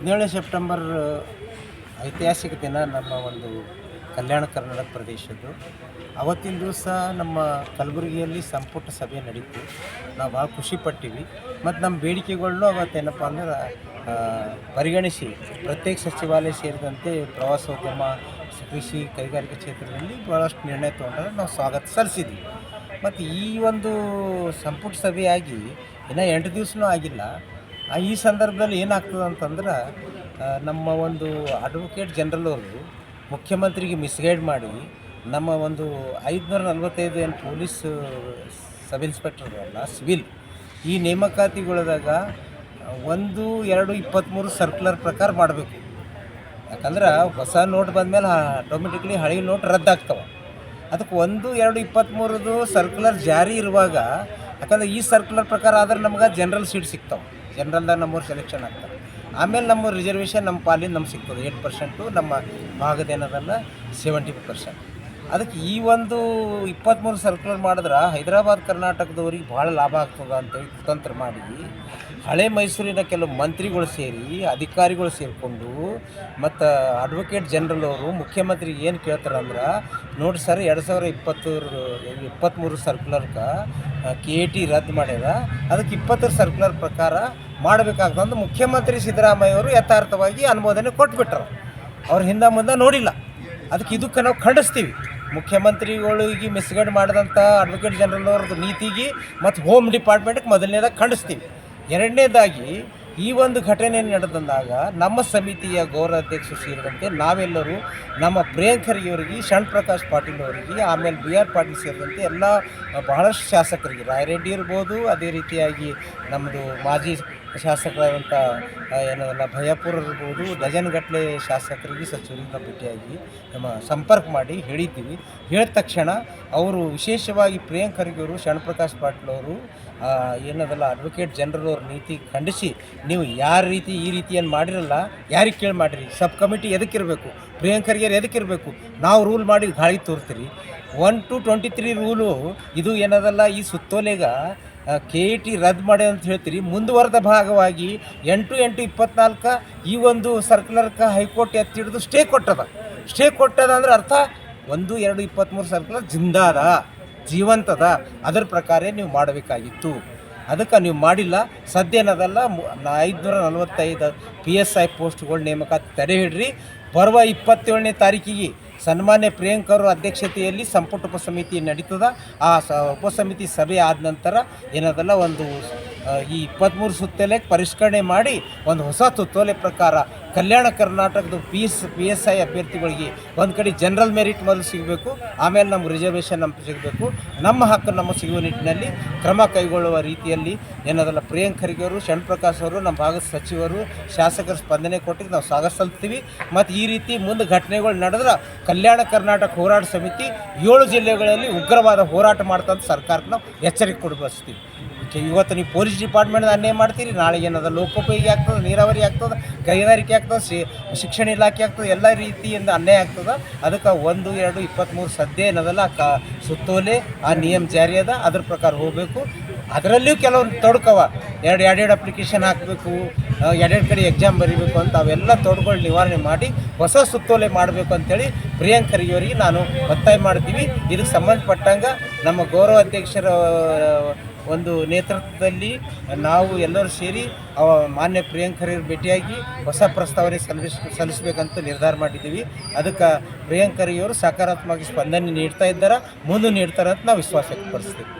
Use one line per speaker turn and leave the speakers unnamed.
17 September ಐತಿಹಾಸಿಕ ದಿನ ನಮ್ಮ ಒಂದು ಕಲ್ಯಾಣ ಕರ್ನಾಟಕ ಪ್ರದೇಶದ್ದು. ಅವತ್ತಿನ ದಿವಸ ನಮ್ಮ ಕಲಬುರಗಿಯಲ್ಲಿ ಸಂಪುಟ ಸಭೆ ನಡೀತು. ನಾವು ಭಾಳ ಖುಷಿಪಟ್ಟಿವಿ ಮತ್ತು ನಮ್ಮ ಬೇಡಿಕೆಗಳನ್ನೂ ಅವತ್ತೇನಪ್ಪ ಅಂದ್ರೆ ಪರಿಗಣಿಸಿ ಪ್ರತ್ಯೇಕ ಸಚಿವಾಲಯ ಸೇರಿದಂತೆ ಪ್ರವಾಸೋದ್ಯಮ, ಕೃಷಿ, ಕೈಗಾರಿಕಾ ಕ್ಷೇತ್ರದಲ್ಲಿ ಭಾಳಷ್ಟು ನಿರ್ಣಯ ತೊಗೊಂಡ್ರೆ ನಾವು ಸ್ವಾಗತ ಸಲ್ಲಿಸಿದ್ವಿ. ಮತ್ತು ಈ ಒಂದು ಸಂಪುಟ ಸಭೆಯಾಗಿ ಇನ್ನೂ 8 ದಿವಸನೂ ಆಗಿಲ್ಲ. ಈ ಸಂದರ್ಭದಲ್ಲಿ ಏನಾಗ್ತದೆ ಅಂತಂದ್ರೆ ನಮ್ಮ ಒಂದು ಅಡ್ವೊಕೇಟ್ ಜನರಲ್ ಅವರು ಮುಖ್ಯಮಂತ್ರಿಗೆ ಮಿಸ್ಗೈಡ್ ಮಾಡಿ ನಮ್ಮ ಒಂದು 545 ಏನು ಪೊಲೀಸ್ ಸಬ್ ಇನ್ಸ್ಪೆಕ್ಟರ್ ಅಲ್ಲ, ಸಿವಿಲ್ ಈ ನೇಮಕಾತಿಗಳದಾಗ 1/2/23 ಸರ್ಕ್ಯುಲರ್ ಪ್ರಕಾರ ಮಾಡಬೇಕು. ಯಾಕಂದ್ರೆ ಹೊಸ ನೋಟ್ ಬಂದಮೇಲೆ ಆಟೋಮೆಟಿಕ್ಲಿ ಹಳೆ ನೋಟ್ ರದ್ದಾಗ್ತವೆ. ಅದಕ್ಕೆ 1/2/23 ಸರ್ಕ್ಯುಲರ್ ಜಾರಿ ಇರುವಾಗ, ಯಾಕಂದ್ರೆ ಈ ಸರ್ಕ್ಯುಲರ್ ಪ್ರಕಾರ ಆದ್ರೆ ನಮ್ಗೆ ಜನರಲ್ ಸೀಟ್ ಸಿಗ್ತಾವೆ, ಜನರಲ್ದಾಗ ನಮ್ಮವ್ರು ಸೆಲೆಕ್ಷನ್ ಆಗ್ತಾರೆ. ಆಮೇಲೆ ನಮ್ಮ ರಿಸರ್ವೇಷನ್ ನಮ್ಮ ಪಾಲಿನ ನಮ್ಗೆ ಸಿಗ್ತದೆ 8%, ನಮ್ಮ ಭಾಗದೇನದಲ್ಲ 70%. ಅದಕ್ಕೆ ಈ ಒಂದು 23 ಸರ್ಕ್ಯುಲರ್ ಮಾಡಿದ್ರೆ ಹೈದರಾಬಾದ್ ಕರ್ನಾಟಕದವ್ರಿಗೆ ಭಾಳ ಲಾಭ ಆಗ್ತದೆ ಅಂತೇಳಿ ಕುತಂತ್ರ ಮಾಡಿ ಹಳೆ ಮೈಸೂರಿನ ಕೆಲವು ಮಂತ್ರಿಗಳು ಸೇರಿ, ಅಧಿಕಾರಿಗಳು ಸೇರಿಕೊಂಡು ಮತ್ತು ಅಡ್ವೊಕೇಟ್ ಜನರಲ್ ಅವರು ಮುಖ್ಯಮಂತ್ರಿಗೆ ಏನು ಕೇಳ್ತಾರೆ ಅಂದ್ರೆ, ನೋಡಿ ಸರ್ 2023 ಸರ್ಕ್ಯುಲರ್ಗೆ KAT ರದ್ದು ಮಾಡ್ಯಾರ, ಅದಕ್ಕೆ 20 ಸರ್ಕ್ಯುಲರ್ ಪ್ರಕಾರ ಮಾಡಬೇಕಾಗ್ತದೆ ಅಂತ ಮುಖ್ಯಮಂತ್ರಿ ಸಿದ್ದರಾಮಯ್ಯ ಅವರು ಯಥಾರ್ಥವಾಗಿ ಅನುಮೋದನೆ ಕೊಟ್ಬಿಟ್ರು. ಅವ್ರು ಹಿಂದೆ ಮುಂದೆ ನೋಡಿಲ್ಲ. ಅದಕ್ಕೆ ಇದಕ್ಕೆ ನಾವು ಖಂಡಿಸ್ತೀವಿ. ಮುಖ್ಯಮಂತ್ರಿಗಳಿಗೆ ಮಿಸ್ಗೈಡ್ ಮಾಡಿದಂಥ ಅಡ್ವೊಕೇಟ್ ಜನರಲ್ ಅವ್ರದ್ದು ನೀತಿಗೆ ಮತ್ತು ಹೋಮ್ ಡಿಪಾರ್ಟ್ಮೆಂಟ್ಗೆ ಮೊದಲನೇದಾಗಿ ಖಂಡಿಸ್ತೀವಿ. ಎರಡನೇದಾಗಿ ಈ ಒಂದು ಘಟನೆ ನಡೆದಂದಾಗ ನಮ್ಮ ಸಮಿತಿಯ ಗೌರವ ಅಧ್ಯಕ್ಷರು ಸೇರಿದಂತೆ ನಾವೆಲ್ಲರೂ ನಮ್ಮ ಪ್ರಿಯಾಂಕ್ ಖರ್ಗೆ ಅವರಿಗೆ, ಶರಣ್ ಪ್ರಕಾಶ್ ಪಾಟೀಲ್ ಅವರಿಗೆ, ಆಮೇಲೆ BR ಪಾಟೀಲ್ ಸೇರಿದಂತೆ ಎಲ್ಲ ಬಹಳಷ್ಟು ಶಾಸಕರಿಗೆ, ರಾಯರೆಡ್ಡಿ ಇರ್ಬೋದು, ಅದೇ ರೀತಿಯಾಗಿ ನಮ್ಮದು ಮಾಜಿ ಶಾಸಕರಾದಂಥ ಏನದಲ್ಲ ಭಯಾಪುರ ಇರ್ಬೋದು, ಡಜನ್ಗಟ್ಟಲೆ ಶಾಸಕರಿಗೆ, ಸಚಿವರಿಂದ ಭೇಟಿಯಾಗಿ ನಮ್ಮ ಸಂಪರ್ಕ ಮಾಡಿ ಹೇಳಿದ್ದೀವಿ. ಹೇಳಿದ ತಕ್ಷಣ ಅವರು ವಿಶೇಷವಾಗಿ ಪ್ರಿಯಾಂಕ್ ಖರ್ಗೆ ಅವರು, ಶರಣ್ ಪ್ರಕಾಶ್ ಪಾಟೀಲ್ ಅವರು ಏನದಲ್ಲ ಅಡ್ವೊಕೇಟ್ ಜನರಲ್ ಅವ್ರ ನೀತಿ ಖಂಡಿಸಿ, ನೀವು ಯಾರ ರೀತಿ ಈ ರೀತಿಯನ್ನು ಮಾಡಿರಲ್ಲ, ಯಾರಿಗೆ ಕೇಳಿ ಮಾಡಿರಿ, ಸಬ್ ಕಮಿಟಿ ಎದಕ್ಕಿರಬೇಕು, ಪ್ರಿಯಾಂಕ್ ಖರ್ಗೆ ಎದಕ್ಕಿರಬೇಕು, ನಾವು ರೂಲ್ ಮಾಡಿ ಗಾಳಿ ತೋರ್ತೀರಿ. 1 to 23 ರೂಲು ಇದು ಏನದಲ್ಲ ಈ ಸುತ್ತೋಲೆಗ KAT ರದ್ದು ಮಾಡಿ ಅಂತ ಹೇಳ್ತೀರಿ. ಮುಂದುವರೆದ ಭಾಗವಾಗಿ 8/8/24 ಈ ಒಂದು ಸರ್ಕ್ಯುಲರ್ಗೆ ಹೈಕೋರ್ಟ್ ಎತ್ತಿ ಹಿಡಿದು ಸ್ಟೇ ಕೊಟ್ಟದ ಅಂದ್ರೆ ಅರ್ಥ 1/2/23 ಸರ್ಕ್ಯುಲರ್ ಜಿಂದಾದ, ಜೀವಂತದ, ಅದರ ಪ್ರಕಾರ ನೀವು ಮಾಡಬೇಕಾಗಿತ್ತು. ಅದಕ್ಕೆ ನೀವು ಮಾಡಿಲ್ಲ. ಸದ್ಯ ಏನದಲ್ಲ 545 PSI ಪೋಸ್ಟ್ಗಳ ನೇಮಕಾತಿ ತಡೆ ಹಿಡ್ರಿ. ಬರುವ 27ನೇ ತಾರೀಕಿಗೆ ಸನ್ಮಾನ್ಯ ಪ್ರಿಯಾಂಕ್ ಅವರ ಅಧ್ಯಕ್ಷತೆಯಲ್ಲಿ ಸಂಪುಟ ಉಪಸಮಿತಿ ನಡೀತದ. ಆ ಉಪಸಮಿತಿ ಸಭೆ ಆದ ನಂತರ ಏನದಲ್ಲ ಒಂದು ಈ 23 ಸುತ್ತೋಲೆಗೆ ಪರಿಷ್ಕರಣೆ ಮಾಡಿ ಒಂದು ಹೊಸ ಸುತ್ತೋಲೆ ಪ್ರಕಾರ ಕಲ್ಯಾಣ ಕರ್ನಾಟಕದ PSI ಅಭ್ಯರ್ಥಿಗಳಿಗೆ ಒಂದು ಕಡೆ ಜನರಲ್ ಮೆರಿಟ್ ಮೊದಲು ಸಿಗಬೇಕು, ಆಮೇಲೆ ನಮ್ಮ ರಿಸರ್ವೇಷನ್ ನಮ್ಗೆ ಸಿಗಬೇಕು. ನಮ್ಮ ಹಕ್ಕು ನಮ್ಮ ಸಿಗುವ ನಿಟ್ಟಿನಲ್ಲಿ ಕ್ರಮ ಕೈಗೊಳ್ಳುವ ರೀತಿಯಲ್ಲಿ ಏನದಲ್ಲ ಪ್ರಿಯಾಂಕ್ ಖರ್ಗೆ ಅವರು, ಶರಣ್ ಪ್ರಕಾಶ್ ಅವರು, ನಮ್ಮ ಭಾಗದ ಸಚಿವರು, ಶಾಸಕರು ಸ್ಪಂದನೆ ಕೊಟ್ಟಿದ್ದು ನಾವು ಸ್ವಾಗತ ಸಲ್ಲಿಸ್ತೀವಿ. ಮತ್ತು ಈ ರೀತಿ ಮುಂದೆ ಘಟನೆಗಳು ನಡೆದ್ರೆ ಕಲ್ಯಾಣ ಕರ್ನಾಟಕ ಹೋರಾಟ ಸಮಿತಿ 7 ಜಿಲ್ಲೆಗಳಲ್ಲಿ ಉಗ್ರವಾದ ಹೋರಾಟ ಮಾಡ್ತಂತ ಸರ್ಕಾರಕ್ಕೆ ನಾವು ಎಚ್ಚರಿಕೆ ಕೊಡಬಯಸ್ತೀವಿ. ಇವತ್ತು ನೀವು ಪೊಲೀಸ್ ಡಿಪಾರ್ಟ್ಮೆಂಟ್ ಅನ್ಯಾಯ ಮಾಡ್ತೀರಿ, ನಾಳೆ ಏನದ ಲೋಕೋಪಯೋಗಿ ಆಗ್ತದೆ, ನೀರಾವರಿ ಆಗ್ತದೆ, ಕೈಗಾರಿಕೆ ಆಗ್ತದೆ, ಶಿಕ್ಷಣ ಇಲಾಖೆ ಆಗ್ತದೆ, ಎಲ್ಲ ರೀತಿಯಿಂದ ಅನ್ಯಾಯ ಆಗ್ತದೆ. ಅದಕ್ಕೆ 1/2/23 ಸದ್ಯ ಏನದಲ್ಲ ಸುತ್ತೋಲೆ ಆ ನಿಯಮ ಜಾರಿ ಅದ, ಅದ್ರ ಪ್ರಕಾರ ಹೋಗಬೇಕು. ಅದರಲ್ಲಿಯೂ ಕೆಲವೊಂದು ತೊಡಕವ, ಎರಡು ಅಪ್ಲಿಕೇಶನ್ ಹಾಕಬೇಕು, 2 ಕಡೆ ಎಕ್ಸಾಮ್ ಬರೀಬೇಕು ಅಂತ ಅವೆಲ್ಲ ತೊಡಗಳು ನಿವಾರಣೆ ಮಾಡಿ ಹೊಸ ಸುತ್ತೋಲೆ ಮಾಡಬೇಕು ಅಂತೇಳಿ ಪ್ರಿಯಾಂಕ್ ಖರ್ಗೆ ಅವರಿಗೆ ನಾನು ಒತ್ತಾಯ ಮಾಡ್ತೀವಿ. ಇದಕ್ಕೆ ಸಂಬಂಧಪಟ್ಟಂಗೆ ನಮ್ಮ ಗೌರವ ಅಧ್ಯಕ್ಷರ ಒಂದು ನೇತೃತ್ವದಲ್ಲಿ ನಾವು ಎಲ್ಲರೂ ಸೇರಿ ಮಾನ್ಯ ಪ್ರಿಯಾಂಕ್ ಖರ್ಗೆ ಭೇಟಿಯಾಗಿ ಹೊಸ ಪ್ರಸ್ತಾವನೆ ಸಲ್ಲಿಸಬೇಕಂತ ನಿರ್ಧಾರ ಮಾಡಿದ್ದೀವಿ. ಅದಕ್ಕೆ ಪ್ರಿಯಾಂಕ್ ಖರ್ಗೆ ಅವರು ಸಕಾರಾತ್ಮಕ ಸ್ಪಂದನೆ ನೀಡ್ತಾ ಇದ್ದಾರೆ, ಮುಂದೆ ನೀಡ್ತಾರೆ ಅಂತ ನಾವು ವಿಶ್ವಾಸ ವ್ಯಕ್ತಪಡಿಸ್ತೀವಿ.